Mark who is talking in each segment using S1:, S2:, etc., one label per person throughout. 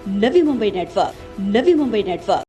S1: Navi Mumbai network, Navi Mumbai network.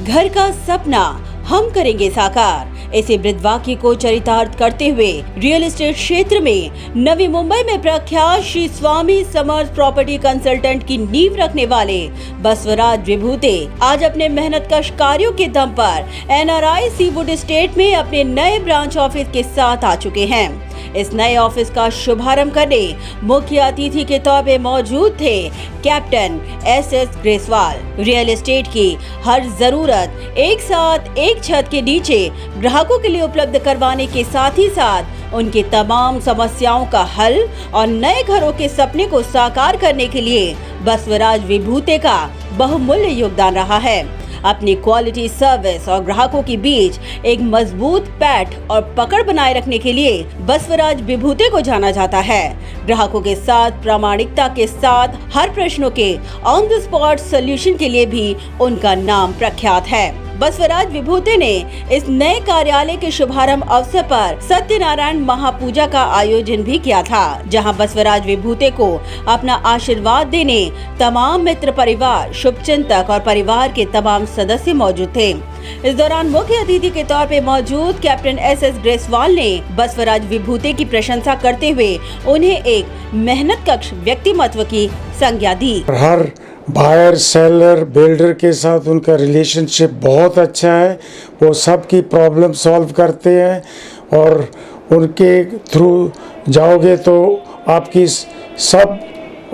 S1: घर का सपना हम करेंगे साकार, ऐसे ब्रीदवाक्य को चरितार्थ करते हुए रियल एस्टेट क्षेत्र में नवी मुंबई में प्रख्यात श्री स्वामी समर्थ प्रॉपर्टी कंसल्टेंट की नींव रखने वाले बसवराज विभूते आज अपने मेहनतकश कार्यों के दम पर NRI सीवुड एस्टेट में अपने नए ब्रांच ऑफिस के साथ आ चुके हैं। इस नए ऑफिस का शुभारंभ करने मुख्य अतिथि के तौर पे मौजूद थे कैप्टन SS ग्रेसवाल। रियल एस्टेट की हर जरूरत एक साथ एक छत के नीचे ग्राहकों के लिए उपलब्ध करवाने के साथ ही साथ उनकी तमाम समस्याओं का हल और नए घरों के सपने को साकार करने के लिए बसवराज विभूते का बहुमूल्य योगदान रहा है। अपनी क्वालिटी सर्विस और ग्राहकों के बीच एक मजबूत पैठ और पकड़ बनाए रखने के लिए बसवराज विभूते को जाना जाता है। ग्राहकों के साथ प्रामाणिकता के साथ हर प्रश्नों के ऑन द स्पॉट सॉल्यूशन के लिए भी उनका नाम प्रख्यात है। बसवराज विभूते ने इस नए कार्यालय के शुभारंभ अवसर पर सत्यनारायण महापूजा का आयोजन भी किया था, जहां बसवराज विभूते को अपना आशीर्वाद देने तमाम मित्र परिवार, शुभचिंतक और परिवार के तमाम सदस्य मौजूद थे। इस दौरान मुख्य अतिथि के तौर पे मौजूद कैप्टन SS ग्रेसवाल ने बसवराज विभूते की प्रशंसा करते हुए उन्हें एक मेहनतकश व्यक्तिमत्व की संज्ञा दी।
S2: हर बायर, सेलर, बिल्डर के साथ उनका रिलेशनशिप बहुत अच्छा है। वो सबकी प्रॉब्लम सॉल्व करते हैं और उनके थ्रू जाओगे तो आपकी सब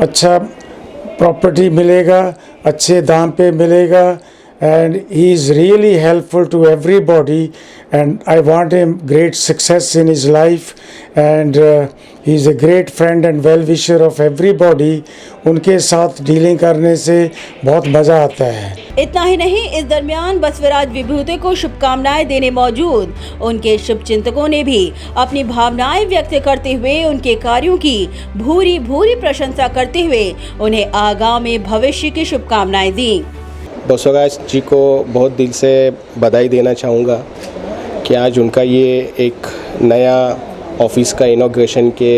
S2: अच्छा प्रॉपर्टी मिलेगा, अच्छे दाम पे मिलेगा। And he is really helpful to everybody, and I want him great success in his life, and he is a great friend and well-wisher of everybody. उनके साथ डीलिंग करने से बहुत मज़ा आता है।
S1: इतना ही नहीं, इस दरमियान बसवराज विभूते को शुभकामनाएं देने मौजूद उनके शुभचिंतकों ने भी अपनी भावनाएं व्यक्त करते हुए उनके कार्यों की भूरी भूरी प्रशंसा करते हुए उन्हें आगामी भविष्य की शुभकामनाएं दी।
S3: बसवराज जी को बहुत दिल से बधाई देना चाहूँगा कि आज उनका ये एक नया ऑफिस का इनॉग्रेशन के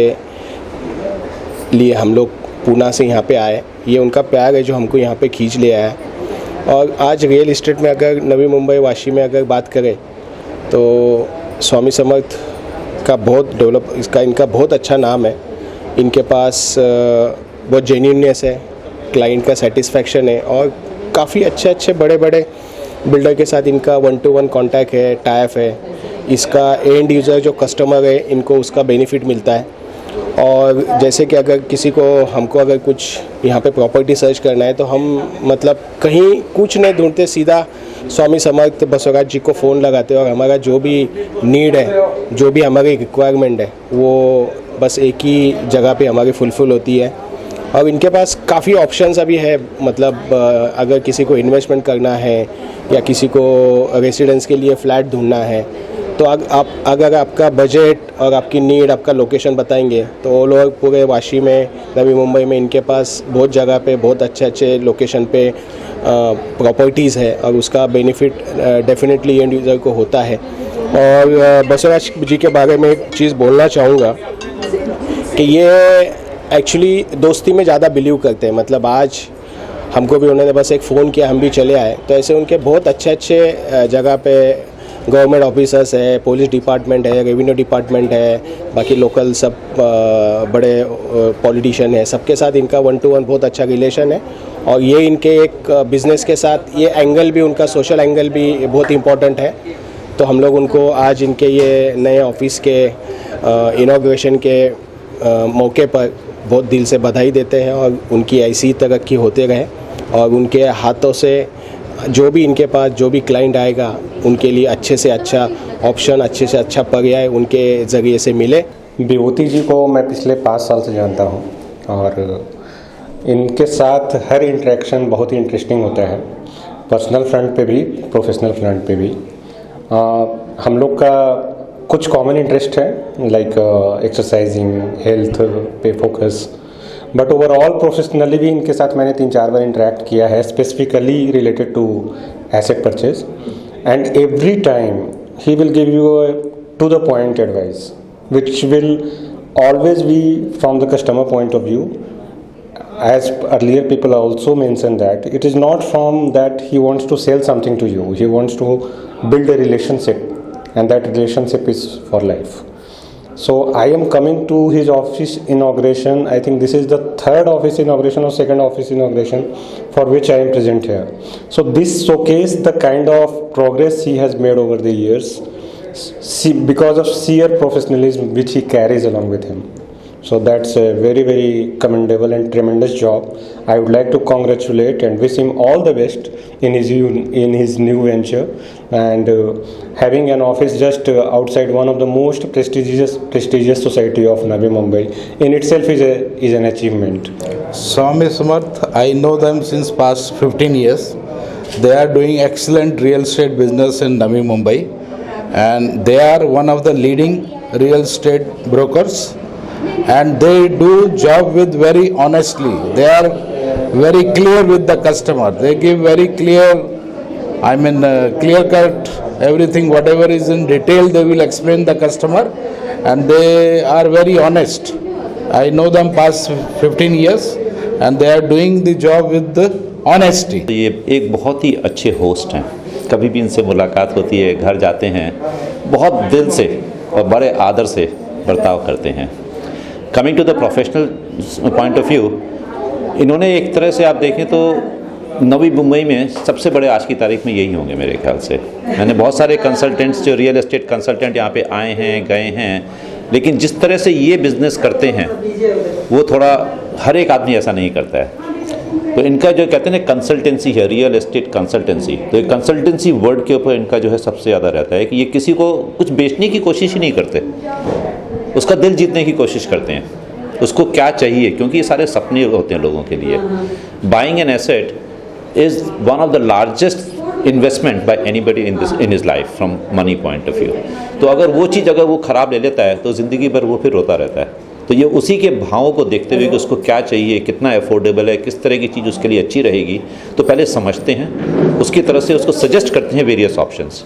S3: लिए हम लोग पूना से यहाँ पे आए। ये उनका प्यार है जो हमको यहाँ पे खींच ले आया। और आज रियल एस्टेट में अगर नवी मुंबई वाशी में अगर बात करें तो स्वामी समर्थ का इनका बहुत अच्छा नाम है। इनके पास बहुत जेन्युइननेस है, क्लाइंट का सेटिस्फैक्शन है और काफ़ी अच्छे बड़े बिल्डर के साथ इनका 1-to-1 कॉन्टैक्ट है, टाइप है। इसका एंड यूज़र जो कस्टमर है इनको उसका बेनिफिट मिलता है। और जैसे कि अगर हमको अगर कुछ यहाँ पे प्रॉपर्टी सर्च करना है तो हम मतलब कहीं कुछ नहीं ढूंढते, सीधा स्वामी समर्थ बसवराज जी को फ़ोन लगाते हैं और हमारा जो भी नीड है, जो भी हमारी रिक्वायरमेंट है, वो बस एक ही जगह पे हमारी फुलफिल होती है। और इनके पास काफ़ी ऑप्शंस अभी है, मतलब अगर किसी को इन्वेस्टमेंट करना है या किसी को रेसिडेंस के लिए फ़्लैट ढूंढना है तो अगर आपका बजट और आपकी नीड, आपका लोकेशन बताएंगे तो वो लोग पूरे वाशी में, नवी मुंबई में इनके पास बहुत जगह पे बहुत अच्छे लोकेशन पे प्रॉपर्टीज़ है और उसका बेनिफिट डेफिनेटली एंड यूज़र को होता है। और बसवराज जी के बारे में एक चीज़ बोलना चाहूँगा कि ये एक्चुअली दोस्ती में ज़्यादा बिलीव करते हैं। मतलब आज हमको भी उन्होंने बस एक फ़ोन किया, हम भी चले आए। तो ऐसे उनके बहुत अच्छे जगह पे गवर्नमेंट ऑफिसर्स है, पुलिस डिपार्टमेंट है, रेवेन्यू डिपार्टमेंट है, बाकी लोकल सब बड़े पॉलिटिशियन है, सबके साथ इनका 1-to-1 बहुत अच्छा रिलेशन है। और ये इनके एक बिज़नेस के साथ ये एंगल भी, उनका सोशल एंगल भी बहुत इम्पोर्टेंट है। तो हम लोग उनको आज इनके ये नए ऑफिस के इनॉग्रेशन के मौके पर बहुत दिल से बधाई देते हैं और उनकी ऐसी तरक्की होते रहे और उनके हाथों से जो भी इनके पास जो भी क्लाइंट आएगा उनके लिए अच्छे से अच्छा ऑप्शन अच्छे से अच्छा पर्याय उनके ज़रिए से मिले।
S4: विभूति जी को मैं पिछले 5 साल से जानता हूँ और इनके साथ हर इंटरेक्शन बहुत ही इंटरेस्टिंग होता है, पर्सनल फ्रंट पे भी, प्रोफेशनल फ्रंट पे भी। हम लोग का कुछ कॉमन इंटरेस्ट है, लाइक एक्सरसाइजिंग, हेल्थ पे फोकस, बट ओवरऑल प्रोफेशनली भी इनके साथ मैंने 3-4 बार इंटरेक्ट किया है, specifically related to asset purchase, and every time he will give you to the point advice which will always be from the customer point of view. As earlier people also mentioned that it is not from that he wants to sell something to you, he wants to build a relationship, and that relationship is for life. So I am coming to his office inauguration. I think this is the 3rd office inauguration or 2nd office inauguration for which I am present here. So this showcase the kind of progress he has made over the years, because of sheer professionalism which he carries along with him. So that's a very, very commendable and tremendous job. I would like to congratulate and wish him all the best in his new venture, and having an office just outside one of the most prestigious society of Navi Mumbai in itself is an achievement.
S5: Swami Samarth, I know them since past 15 years. They are doing excellent real estate business in Navi Mumbai, and they are one of the leading real estate brokers, and they do job with very honestly. They are very clear with the customer. They give very clear, clear cut everything, whatever is in detail they will explain the customer, and they are very honest. I know them past 15 years, and they are doing the job with the honesty.
S6: ये एक बहुत ही अच्छे host हैं, कभी भी इनसे मुलाकात होती है, घर जाते हैं, बहुत दिल से और बड़े आदर से बर्ताव करते हैं। Coming to the professional point of view, इन्होंने एक तरह से आप देखें तो नवी मुंबई में सबसे बड़े आज की तारीख में यही होंगे मेरे ख्याल से। मैंने बहुत सारे कंसल्टेंट्स जो रियल एस्टेट कंसल्टेंट यहाँ पे आए हैं, गए हैं, लेकिन जिस तरह से ये बिज़नेस करते हैं वो थोड़ा हर एक आदमी ऐसा नहीं करता है। तो इनका जो कहते हैं ना कंसल्टेंसी है, रियल एस्टेट कंसल्टेंसी, तो ये कंसल्टेंसी वर्ड के ऊपर इनका जो है सबसे ज़्यादा रहता है कि ये किसी को कुछ बेचने की कोशिश ही नहीं करते, उसका दिल जीतने की कोशिश करते हैं, उसको क्या चाहिए, क्योंकि ये सारे सपने होते हैं लोगों के लिए। Buying an asset is one of the largest investment by anybody in his life from money point of view. तो अगर वो चीज़ अगर वो ख़राब ले लेता है तो ज़िंदगी भर वो फिर रोता रहता है। तो ये उसी के भावों को देखते हुए कि उसको क्या चाहिए, कितना अफोर्डेबल है, किस तरह की चीज़ उसके लिए अच्छी रहेगी, तो पहले समझते हैं, उसकी तरह से उसको सजेस्ट करते हैं वेरियस ऑप्शंस,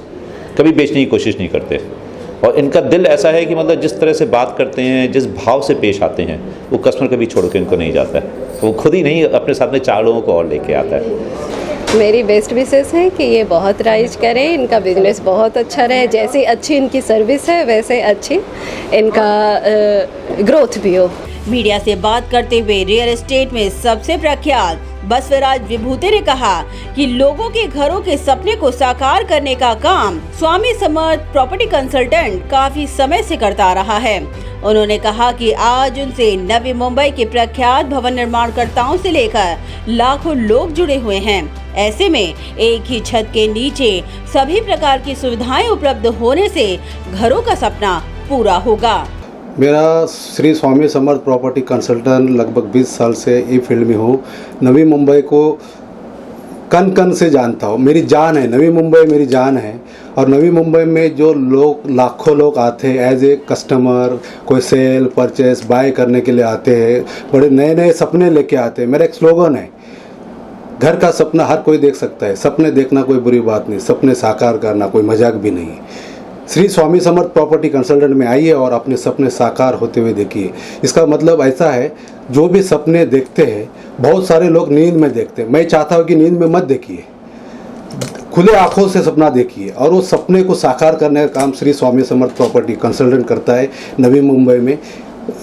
S6: कभी बेचने की कोशिश नहीं करते। और इनका दिल ऐसा है कि मतलब जिस तरह से बात करते हैं, जिस भाव से पेश आते हैं, वो कस्टमर कभी छोड़ के इनको नहीं जाता है, वो खुद ही नहीं अपने साथ में 4 लोगों को और लेके आता है।
S7: मेरी बेस्ट विशेष है कि ये बहुत राइज करें, इनका बिजनेस बहुत अच्छा रहे, जैसी अच्छी इनकी सर्विस है वैसे अच्छी इनका ग्रोथ भी हो।
S1: मीडिया से बात करते हुए रियल एस्टेट में सबसे प्रख्यात बसवराज विभूति ने कहा कि लोगों के घरों के सपने को साकार करने का काम स्वामी समर्थ प्रॉपर्टी कंसल्टेंट काफी समय से करता रहा है। उन्होंने कहा कि आज उनसे नवी मुंबई के प्रख्यात भवन निर्माणकर्ताओं से लेकर लाखों लोग जुड़े हुए हैं। ऐसे में एक ही छत के नीचे सभी प्रकार की सुविधाएं उपलब्ध होने से घरों का सपना पूरा होगा।
S8: मेरा श्री स्वामी समर्थ प्रॉपर्टी कंसल्टेंट लगभग 20 साल से ये फील्ड में हूँ। नवी मुंबई को कन कन से जानता हूँ, मेरी जान है, नवी मुंबई मेरी जान है। और नवी मुंबई में जो लोग, लाखों लोग आते हैं एज ए कस्टमर, कोई सेल परचेस बाय करने के लिए आते हैं, बड़े नए नए सपने लेके आते हैं। मेरा एक स्लोगन है, घर का सपना हर कोई देख सकता है, सपने देखना कोई बुरी बात नहीं, सपने साकार करना कोई मजाक भी नहीं। श्री स्वामी समर्थ प्रॉपर्टी कंसल्टेंट में आइए और अपने सपने साकार होते हुए देखिए। इसका मतलब ऐसा है, जो भी सपने देखते हैं, बहुत सारे लोग नींद में देखते हैं, मैं चाहता हूँ कि नींद में मत देखिए, खुले आंखों से सपना देखिए और उस सपने को साकार करने का काम श्री स्वामी समर्थ प्रॉपर्टी कंसल्टेंट करता है नवी मुंबई में।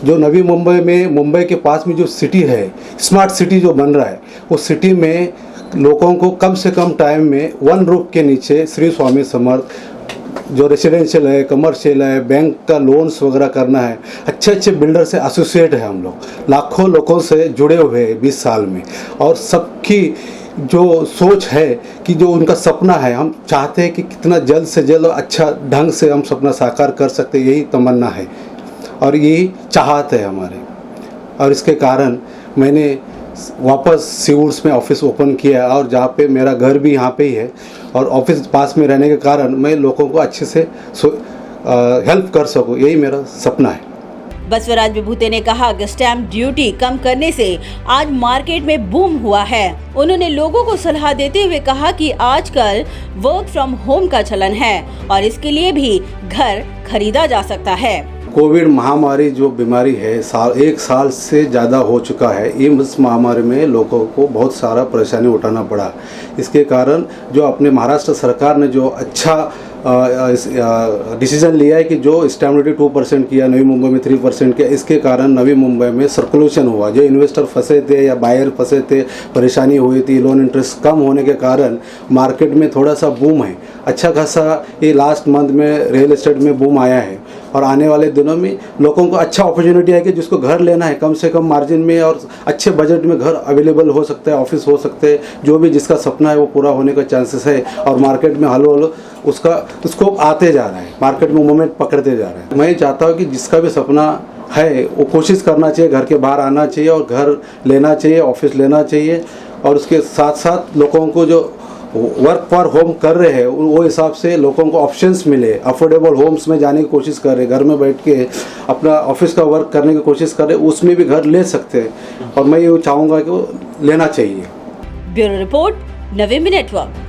S8: जो नवी मुंबई में, मुंबई के पास में जो सिटी है, स्मार्ट सिटी जो बन रहा है, उस सिटी में लोगों को कम से कम टाइम में 1 रूफ के नीचे श्री स्वामी समर्थ जो रेसिडेंशियल है, कमर्शियल है, बैंक का लोन्स वगैरह करना है, अच्छे अच्छे बिल्डर से एसोसिएट है हम लोग, लाखों लोगों से जुड़े हुए हैं 20 साल में। और सबकी जो सोच है कि जो उनका सपना है, हम चाहते हैं कि कितना जल्द से जल्द अच्छा ढंग से हम सपना साकार कर सकते, यही तमन्ना है और यही चाहत है हमारे। और इसके कारण मैंने वापस सीवुड्स में ऑफिस ओपन किया और जहाँ पे मेरा घर भी यहाँ पे ही है और ऑफिस पास में रहने के कारण मैं लोगों को अच्छे से हेल्प कर सकूँ, यही मेरा सपना है।
S1: बसवराज विभूते ने कहा कि स्टैंप ड्यूटी कम करने से आज मार्केट में बूम हुआ है। उन्होंने लोगों को सलाह देते हुए कहा कि आजकल वर्क फ्रॉम होम का चलन है और इसके लिए भी घर खरीदा जा सकता है।
S8: कोविड महामारी जो बीमारी है एक साल से ज़्यादा हो चुका है। इस महामारी में लोगों को बहुत सारा परेशानी उठाना पड़ा। इसके कारण जो अपने महाराष्ट्र सरकार ने जो अच्छा डिसीजन लिया है कि जो स्टैंप ड्यूटी 2% किया, नवी मुंबई में 3% किया, इसके कारण नवी मुंबई में सर्कुलेशन हुआ। जो इन्वेस्टर फंसे थे या बायर फंसे थे, परेशानी हुई थी, लोन इंटरेस्ट कम होने के कारण मार्केट में थोड़ा सा बूम है। अच्छा खासा ये लास्ट मंथ में रियल एस्टेट में बूम आया है और आने वाले दिनों में लोगों को अच्छा अपॉर्चुनिटी है कि जिसको घर लेना है कम से कम मार्जिन में और अच्छे बजट में घर अवेलेबल हो सकता है, ऑफिस हो सकते हैं, जो भी जिसका सपना है वो पूरा होने का चांसेस है। और मार्केट में हलो हलो उसका स्कोप आते जा रहा है, मार्केट में मोमेंट पकड़ते जा रहे हैं। मैं चाहता हूँ कि जिसका भी सपना है वो कोशिश करना चाहिए, घर के बाहर आना चाहिए और घर लेना चाहिए, ऑफिस लेना चाहिए। और उसके साथ साथ लोगों को जो वर्क फॉर होम कर रहे हैं वो हिसाब से लोगों को ऑप्शंस मिले, अफोर्डेबल होम्स में जाने की कोशिश कर रहे, घर में बैठ के अपना ऑफिस का वर्क करने की कोशिश कर रहे, उसमें भी घर ले सकते हैं और मैं ये चाहूँगा कि वो लेना चाहिए।
S1: ब्यूरो रिपोर्ट, नवीन नेटवर्क।